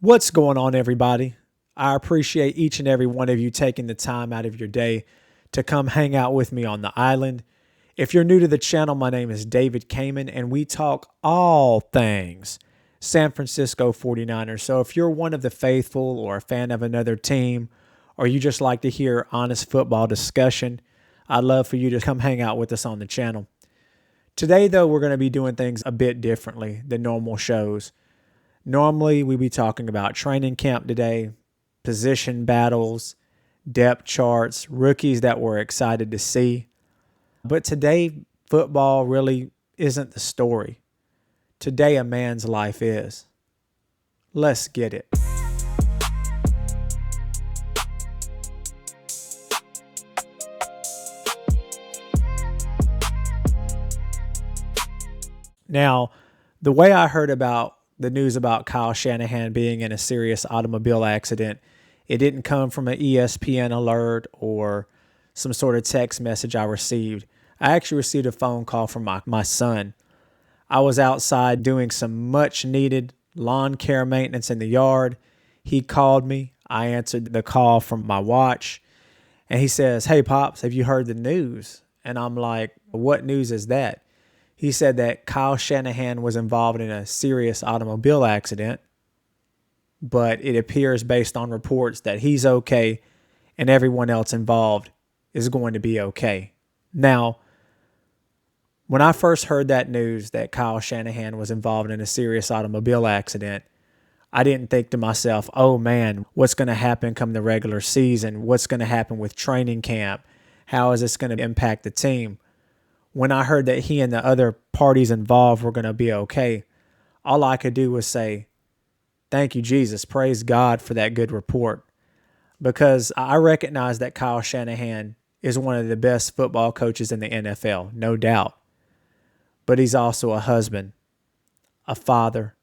What's going on, everybody? I appreciate each and every one of you taking the time out of your day to come hang out with me on the island. If you're new to the channel, my name is David Kamen, and we talk all things San Francisco 49ers. So if you're one of the faithful or a fan of another team, or you just like to hear honest football discussion, I'd love for you to come hang out with us on the channel. Today, though, we're going to be doing things a bit differently than normal shows. Normally, we'd be talking about training camp today, position battles, depth charts, rookies that we're excited to see. But today, football really isn't the story. Today, a man's life is. Let's get it. Now, the way I heard about the news about Kyle Shanahan being in a serious automobile accident, it didn't come from an ESPN alert or some sort of text message I received. I actually received a phone call from my son. I was outside doing some much needed lawn care maintenance in the yard. He called me. I answered the call from my watch, and he says, "Hey, Pops, have you heard the news?" And I'm like, "What news is that?" He said that Kyle Shanahan was involved in a serious automobile accident, but it appears based on reports that he's okay and everyone else involved is going to be okay. Now, when I first heard that news that Kyle Shanahan was involved in a serious automobile accident, I didn't think to myself, oh man, what's going to happen come the regular season? What's going to happen with training camp? How is this going to impact the team? When I heard that he and the other parties involved were going to be okay, all I could do was say, thank you, Jesus. Praise God for that good report. Because I recognize that Kyle Shanahan is one of the best football coaches in the NFL, no doubt. But he's also a husband, a father,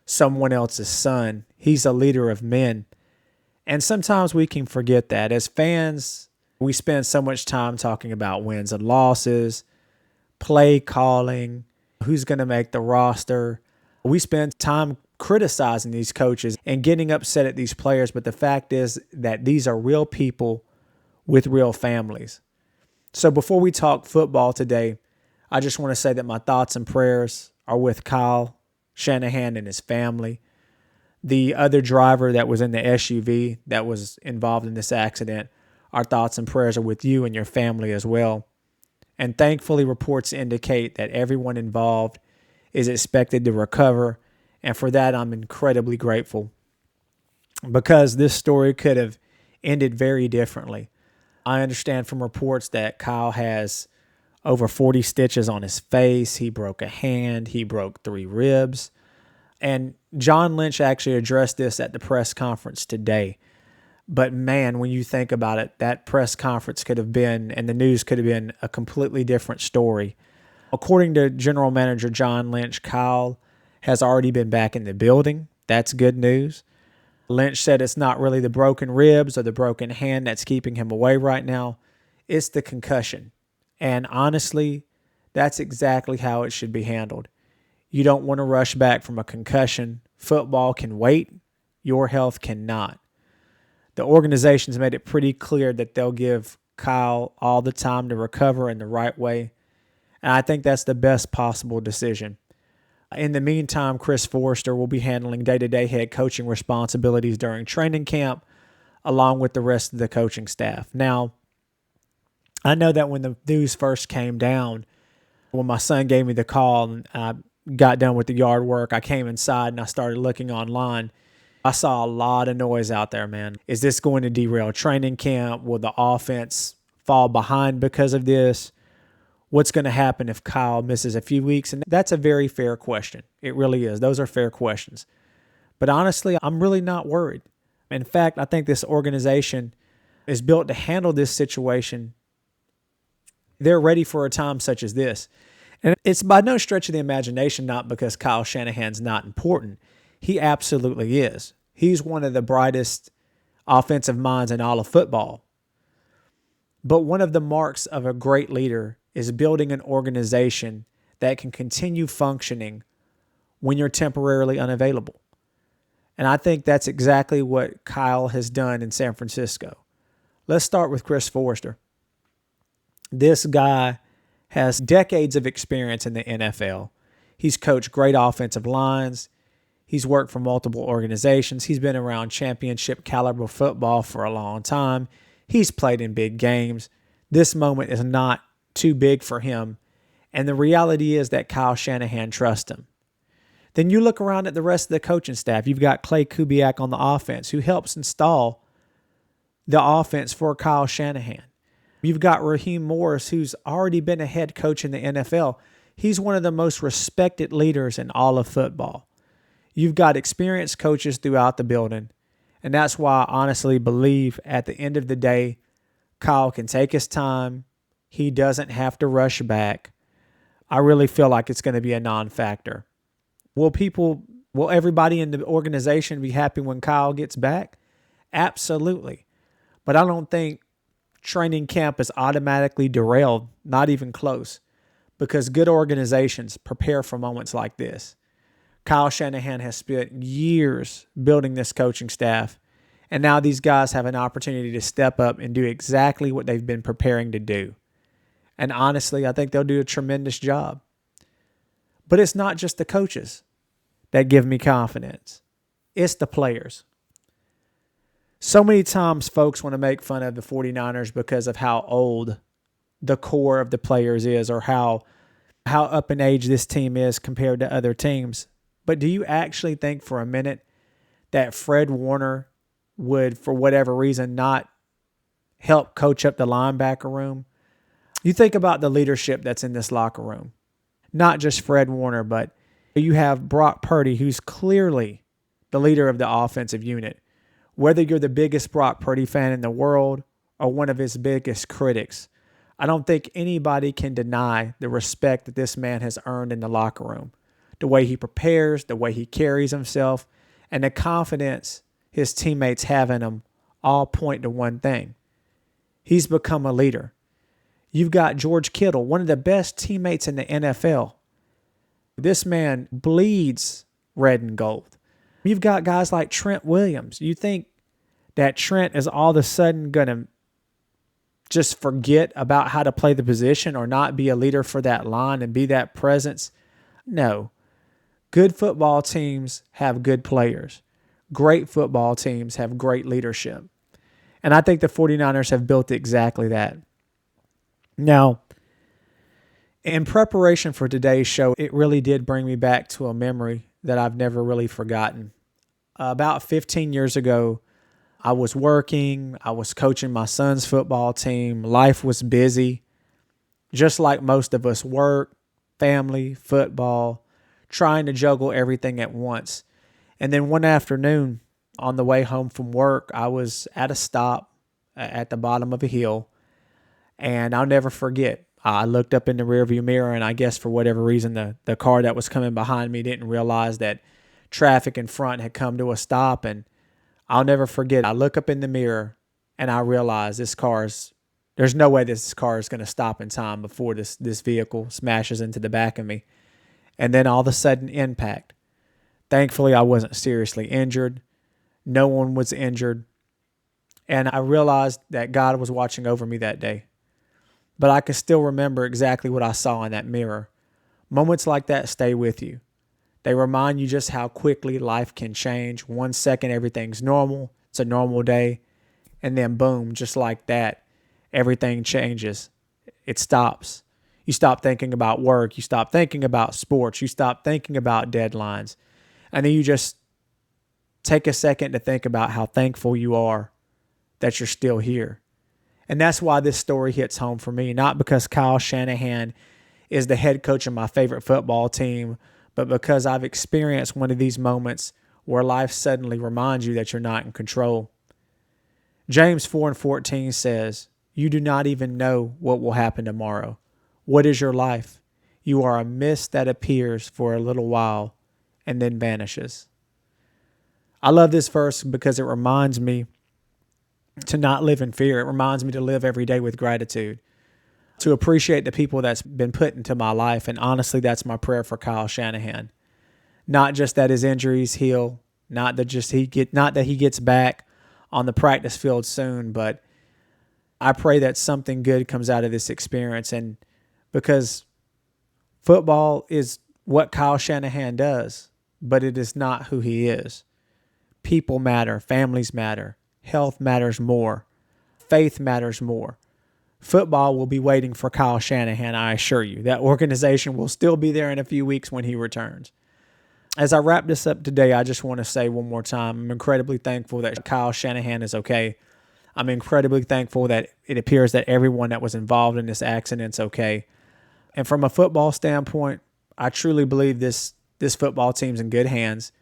someone else's son. He's a leader of men. And sometimes we can forget that. As fans, we spend so much time talking about wins and losses, play calling, who's going to make the roster. We spend time criticizing these coaches and getting upset at these players, but the fact is that these are real people with real families. So before we talk football today, I just want to say that my thoughts and prayers are with Kyle Shanahan and his family. The other driver that was in the SUV that was involved in this accident, our thoughts and prayers are with you and your family as well. And thankfully, reports indicate that everyone involved is expected to recover. And for that, I'm incredibly grateful, because this story could have ended very differently. I understand from reports that Kyle has over 40 stitches on his face. He broke a hand. He broke 3 ribs. And John Lynch actually addressed this at the press conference today. But man, when you think about it, that press conference could have been, and the news could have been, a completely different story. According to General Manager John Lynch, Kyle has already been back in the building. That's good news. Lynch said it's not really the broken ribs or the broken hand that's keeping him away right now. It's the concussion. And honestly, that's exactly how it should be handled. You don't want to rush back from a concussion. Football can wait. Your health cannot. The organization's made it pretty clear that they'll give Kyle all the time to recover in the right way. And I think that's the best possible decision. In the meantime, Chris Foerster will be handling day-to-day head coaching responsibilities during training camp, along with the rest of the coaching staff. Now, I know that when the news first came down, when my son gave me the call and I got done with the yard work, I came inside and I started looking online. I saw a lot of noise out there, man. Is this going to derail training camp? Will the offense fall behind because of this? What's going to happen if Kyle misses a few weeks? And that's a very fair question. It really is. Those are fair questions. But honestly, I'm really not worried. In fact, I think this organization is built to handle this situation. They're ready for a time such as this. And it's by no stretch of the imagination not because Kyle Shanahan's not important. He absolutely is. He's one of the brightest offensive minds in all of football. But one of the marks of a great leader is building an organization that can continue functioning when you're temporarily unavailable. And I think that's exactly what Kyle has done in San Francisco. Let's start with Chris Foerster. This guy has decades of experience in the NFL. He's coached great offensive lines. He's worked for multiple organizations. He's been around championship caliber football for a long time. He's played in big games. This moment is not too big for him. And the reality is that Kyle Shanahan trusts him. Then you look around at the rest of the coaching staff. You've got Clay Kubiak on the offense, who helps install the offense for Kyle Shanahan. You've got Raheem Morris, who's already been a head coach in the NFL. He's one of the most respected leaders in all of football. You've got experienced coaches throughout the building, and that's why I honestly believe at the end of the day, Kyle can take his time. He doesn't have to rush back. I really feel like it's going to be a non-factor. Will everybody in the organization be happy when Kyle gets back? Absolutely. But I don't think training camp is automatically derailed, not even close, because good organizations prepare for moments like this. Kyle Shanahan has spent years building this coaching staff, and now these guys have an opportunity to step up and do exactly what they've been preparing to do. And honestly, I think they'll do a tremendous job. But it's not just the coaches that give me confidence. It's the players. So many times folks want to make fun of the 49ers because of how old the core of the players is, or how up in age this team is compared to other teams. But do you actually think for a minute that Fred Warner would, for whatever reason, not help coach up the linebacker room? You think about the leadership that's in this locker room. Not just Fred Warner, but you have Brock Purdy, who's clearly the leader of the offensive unit. Whether you're the biggest Brock Purdy fan in the world or one of his biggest critics, I don't think anybody can deny the respect that this man has earned in the locker room. The way he prepares, the way he carries himself, and the confidence his teammates have in him all point to one thing. He's become a leader. You've got George Kittle, one of the best teammates in the NFL. This man bleeds red and gold. You've got guys like Trent Williams. You think that Trent is all of a sudden going to just forget about how to play the position or not be a leader for that line and be that presence? No. Good football teams have good players. Great football teams have great leadership. And I think the 49ers have built exactly that. Now, in preparation for today's show, it really did bring me back to a memory that I've never really forgotten. About 15 years ago, I was working. I was coaching my son's football team. Life was busy, just like most of us: work, family, football, trying to juggle everything at once. And then one afternoon, on the way home from work, I was at a stop at the bottom of a hill, and I'll never forget. I looked up in the rearview mirror, and I guess for whatever reason, the car that was coming behind me didn't realize that traffic in front had come to a stop. And I'll never forget, I look up in the mirror, and I realize there's no way this car is going to stop in time before this vehicle smashes into the back of me. And then all of a sudden, impact. Thankfully, I wasn't seriously injured. No one was injured. And I realized that God was watching over me that day. But I can still remember exactly what I saw in that mirror. Moments like that stay with you. They remind you just how quickly life can change. 1 second, everything's normal. It's a normal day. And then boom, just like that, everything changes. It stops. You stop thinking about work. You stop thinking about sports. You stop thinking about deadlines. And then you just take a second to think about how thankful you are that you're still here. And that's why this story hits home for me, not because Kyle Shanahan is the head coach of my favorite football team, but because I've experienced one of these moments where life suddenly reminds you that you're not in control. James 4:14 says, "You do not even know what will happen tomorrow. What is your life? You are a mist that appears for a little while and then vanishes." I love this verse because it reminds me to not live in fear. It reminds me to live every day with gratitude, to appreciate the people that's been put into my life. And honestly, that's my prayer for Kyle Shanahan. Not just that his injuries heal, Not that he gets back on the practice field soon, but I pray that something good comes out of this experience. And because football is what Kyle Shanahan does, but it is not who he is. People matter, families matter, health matters more, faith matters more. Football will be waiting for Kyle Shanahan, I assure you. That organization will still be there in a few weeks when he returns. As I wrap this up today, I just want to say one more time, I'm incredibly thankful that Kyle Shanahan is okay. I'm incredibly thankful that it appears that everyone that was involved in this accident's okay. And from a football standpoint, I truly believe this football team's in good hands.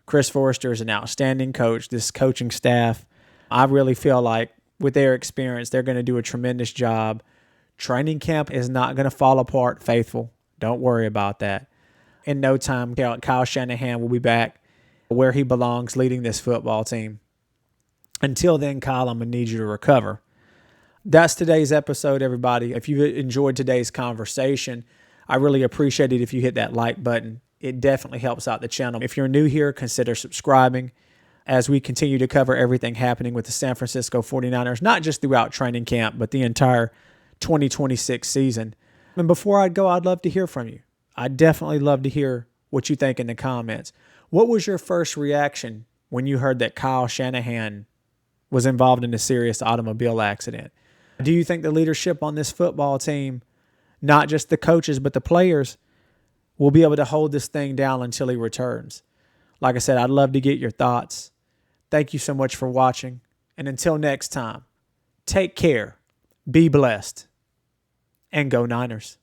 Chris Foerster is an outstanding coach. This coaching staff, I really feel like with their experience, they're going to do a tremendous job. Training camp is not going to fall apart, faithful. Don't worry about that. In no time, Kyle Shanahan will be back where he belongs, leading this football team. Until then, Kyle, I'm going to need you to recover. That's today's episode, everybody. If you enjoyed today's conversation, I really appreciate it if you hit that like button. It definitely helps out the channel. If you're new here, consider subscribing as we continue to cover everything happening with the San Francisco 49ers, not just throughout training camp, but the entire 2026 season. And before I go, I'd love to hear from you. I'd definitely love to hear what you think in the comments. What was your first reaction when you heard that Kyle Shanahan was involved in a serious automobile accident? Do you think the leadership on this football team, not just the coaches, but the players, will be able to hold this thing down until he returns? Like I said, I'd love to get your thoughts. Thank you so much for watching. And until next time, take care, be blessed, and go Niners.